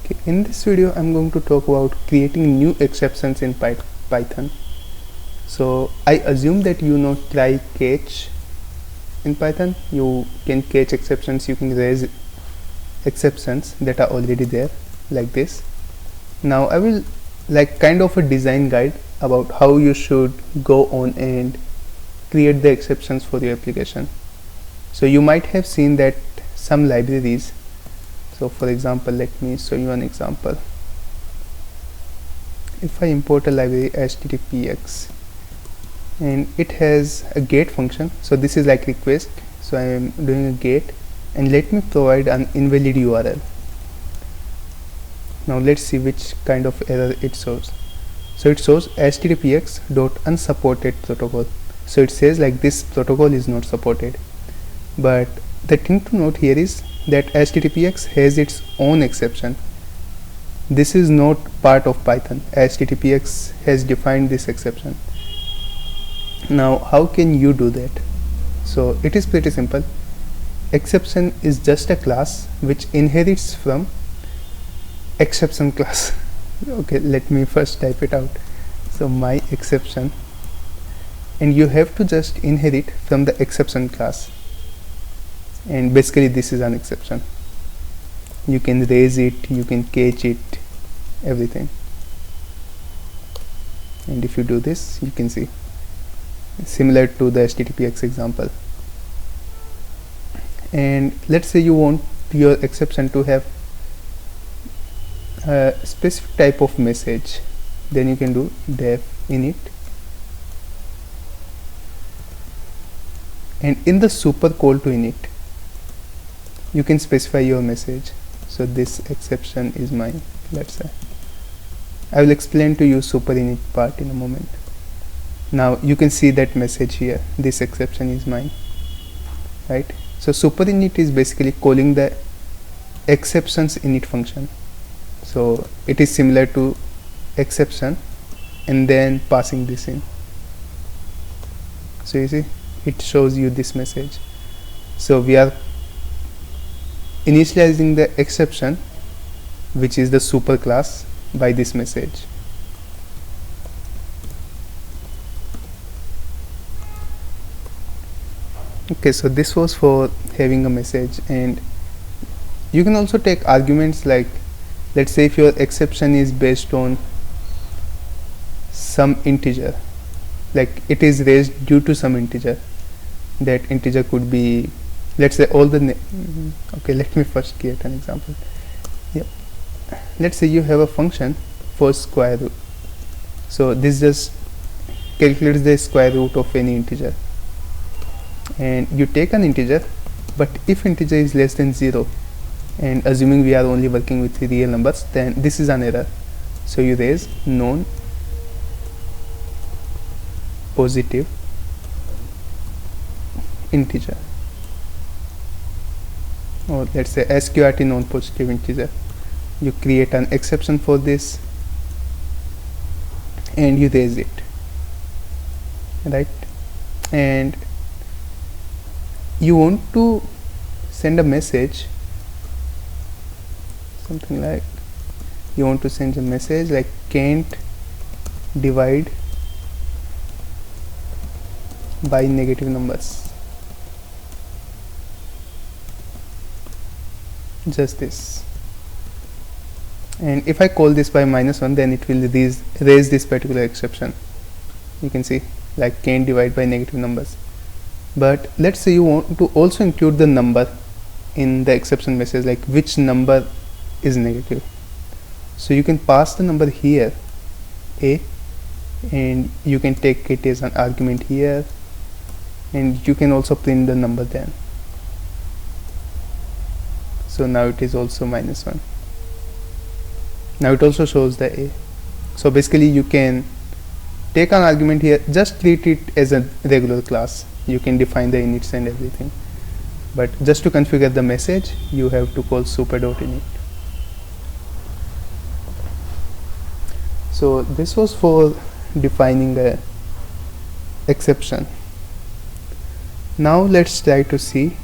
Okay, in this video I'm going to talk about creating new exceptions in Python. So I assume that you know try catch in Python. You can catch exceptions, you can raise exceptions that are already there like this. Now I will like kind of a design guide about how you should go on and create the exceptions for your application. So you might have seen that some libraries, so for example let me show you an example. If I import a library httpx and it has a get function, so this is like request, so I am doing a get and let me provide an invalid URL. Now let's see which kind of error it shows. So it shows httpx.unsupported protocol. So it says like this protocol is not supported. But the thing to note here is that httpx has its own exception. This is not part of Python. httpx has defined this exception. Now how can you do that? So it is pretty simple. Exception is just a class which inherits from exception class. Okay, let me first type it out. So my exception, and you have to just inherit from the exception class, and basically this is an exception. You can raise it, you can catch it, everything. And if you do this, you can see similar to the httpx example. And let's say you want your exception to have a specific type of message, then you can do def init, and in the super call to init you can specify your message. So this exception is mine, let's say. I will explain to you super init part in a moment. Now you can see that message here, this exception is mine, right? So super init is basically calling the exceptions init function. So it is similar to exception and then passing this in. So you see it shows you this message. So we are initializing the exception, which is the super class, by this message. Okay, so this was for having a message, and you can also take arguments like, let's say if your exception is based on some integer, like it is raised due to some integer. That integer could be, let's say all the okay, let me first create an example. Yep. Let's say you have a function for square root. So this just calculates the square root of any integer, and you take an integer, but if integer is less than 0, and assuming we are only working with real numbers, then this is an error. So you raise non-positive integer, or let's say sqrt non-positive integer. You create an exception for this and you raise it, right? And you want to send a message, something like, you want to send a message like can't divide by negative numbers, just this. And if I call this by -1, then it will raise this particular exception. You can see like can't divide by negative numbers. But let's say you want to also include the number in the exception message, like which number is negative. So you can pass the number here, a, and you can take it as an argument here, and you can also print the number then. So now it is also -1. Now it also shows the a. So basically you can take an argument here, just treat it as a regular class. You can define the inits and everything, but just to configure the message you have to call super.init. So this was for defining the exception. Now let's try to see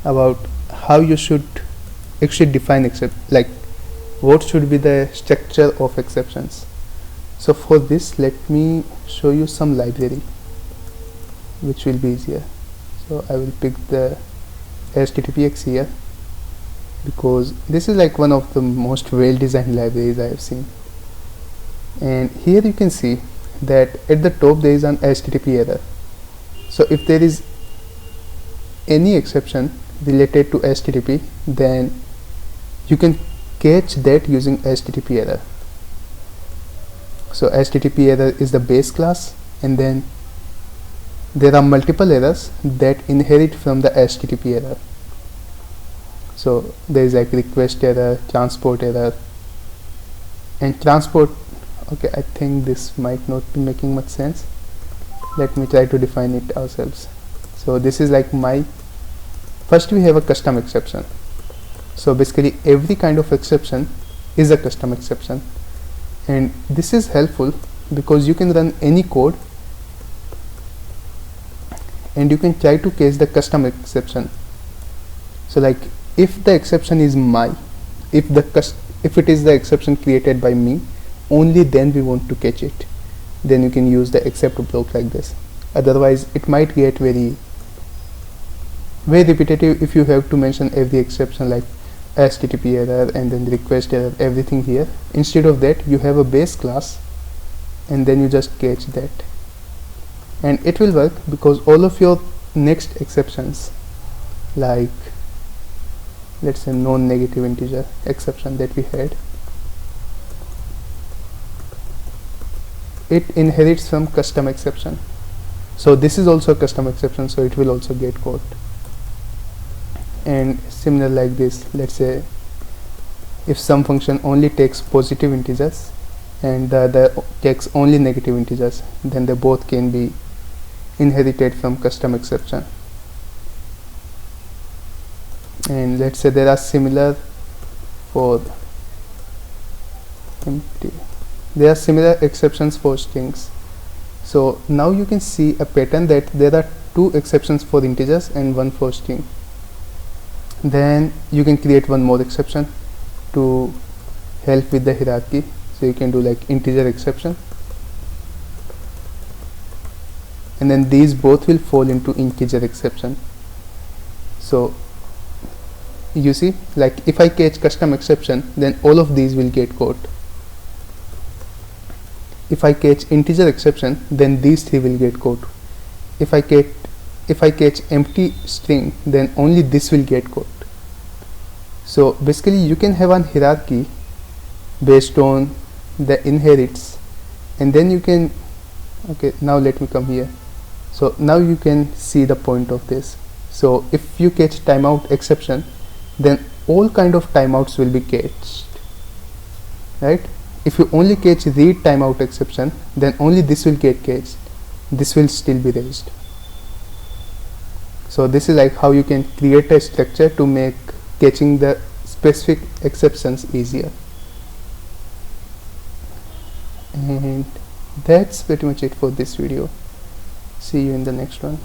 about how you should actually define what should be the structure of exceptions. So for this, let me show you some library which will be easier. So I will pick the HTTPX here, because this is like one of the most well designed libraries I have seen. And here you can see that at the top there is an HTTP error. So if there is any exception related to HTTP, then you can catch that using HTTP error. So HTTP error is the base class, and then there are multiple errors that inherit from the HTTP error. So there is like request error, transport error, and transport. Okay, I think this might not be making much sense. Let me try to define it ourselves. So this is like first we have a custom exception. So basically every kind of exception is a custom exception, and this is helpful because you can run any code and you can try to catch the custom exception. So like if the exception is if it is the exception created by me, only then we want to catch it. Then you can use the except block like this. Otherwise it might get very repetitive if you have to mention every exception like HTTP error and then request error, everything here. Instead of that, you have a base class and then you just catch that, and it will work because all of your next exceptions, like let's say non-negative integer exception that we had, it inherits from custom exception. So this is also a custom exception, so it will also get caught. And similar like this, let's say if some function only takes positive integers and the other takes only negative integers, then they both can be inherited from custom exception. And let's say there are similar for empty. There are similar exceptions for strings. So now you can see a pattern that there are 2 exceptions for integers and 1 for string. Then you can create one more exception to help with the hierarchy. So you can do like integer exception, and then these both will fall into integer exception. So you see, like if I catch custom exception, then all of these will get caught. If I catch integer exception, then these 3 will get caught. If I catch empty string, then only this will get caught. So basically you can have a hierarchy based on the inherits, and then you can, okay, now let me come here. So now you can see the point of this. So if you catch timeout exception, then all kind of timeouts will be catched, right? If you only catch read timeout exception, then only this will get catched. This will still be raised. So this is like how you can create a structure to make catching the specific exceptions easier. And that's pretty much it for this video. See you in the next one.